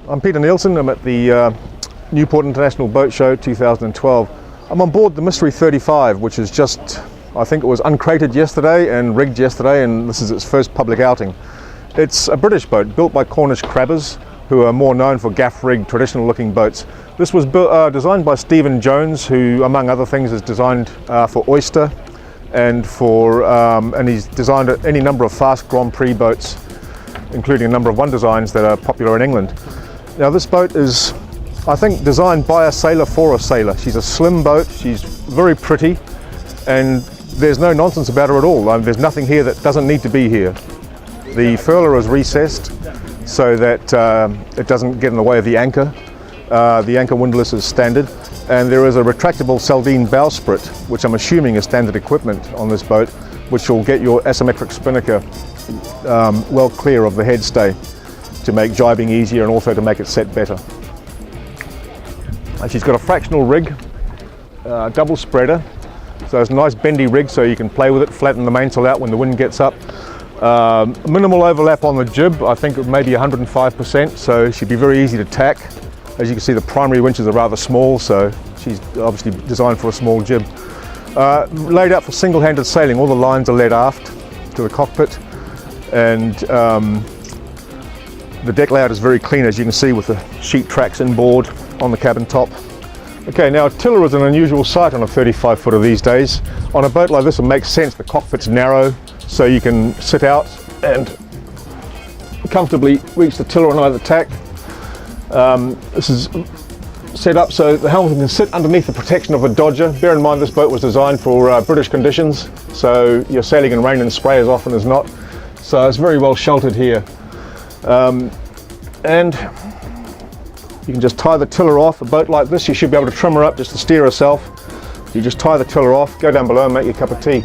I'm Peter Nielsen. I'm at the Newport International Boat Show 2012. I'm on board the Mystery 35, which is just, I think it was uncrated yesterday and rigged yesterday, and this is its first public outing. It's a British boat built by Cornish crabbers, who are more known for gaff rigged, traditional looking boats. This was designed by Stephen Jones, who among other things is designed for Oyster and and he's designed any number of fast Grand Prix boats, including a number of one designs that are popular in England. Now this boat is, I think, designed by a sailor for a sailor. She's a slim boat, she's very pretty, and there's no nonsense about her at all. There's nothing here that doesn't need to be here. The furler is recessed so that it doesn't get in the way of the anchor. The anchor windlass is standard, and there is a retractable Saldine bowsprit, which I'm assuming is standard equipment on this boat, which will get your asymmetric spinnaker well clear of the head stay to make jibing easier and also to make it set better. And she's got a fractional rig, double spreader, so it's a nice bendy rig so you can play with it, flatten the mainsail out when the wind gets up. Minimal overlap on the jib, I think maybe 105%, so it should be very easy to tack. As you can see, the primary winches are rather small, so she's obviously designed for a small jib. Laid out for single-handed sailing, all the lines are led aft to the cockpit, and the deck layout is very clean, as you can see, with the sheet tracks inboard on the cabin top. Okay, now a tiller is an unusual sight on a 35-footer these days. On a boat like this, it makes sense. The cockpit's narrow, so you can sit out and comfortably reach the tiller on either tack. This is set up so the helmsman can sit underneath the protection of a dodger. Bear in mind this boat was designed for British conditions, so you're sailing in rain and spray as often as not. So it's very well sheltered here. And you can just tie the tiller off. A boat like this, you should be able to trim her up just to steer herself. You just tie the tiller off, go down below and make your cup of tea.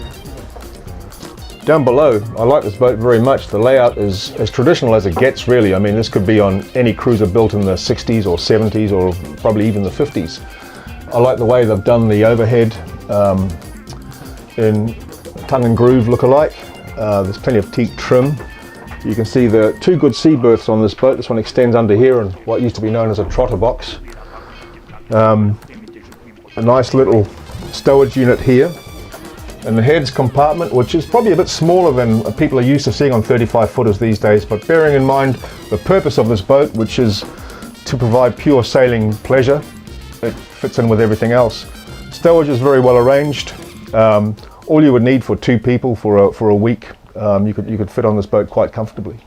Down below, I like this boat very much. The layout is as traditional as it gets, really. I mean, this could be on any cruiser built in the 60s or 70s or probably even the 50s. I like the way they've done the overhead in tongue and groove look-alike. There's plenty of teak trim. You can see the two good sea berths on this boat. This one extends under here in what used to be known as a trotter box. A nice little stowage unit here. And the heads compartment, which is probably a bit smaller than people are used to seeing on 35-footers these days, but bearing in mind the purpose of this boat, which is to provide pure sailing pleasure, it fits in with everything else. Stowage is very well arranged. All you would need for two people for a week, you could fit on this boat quite comfortably.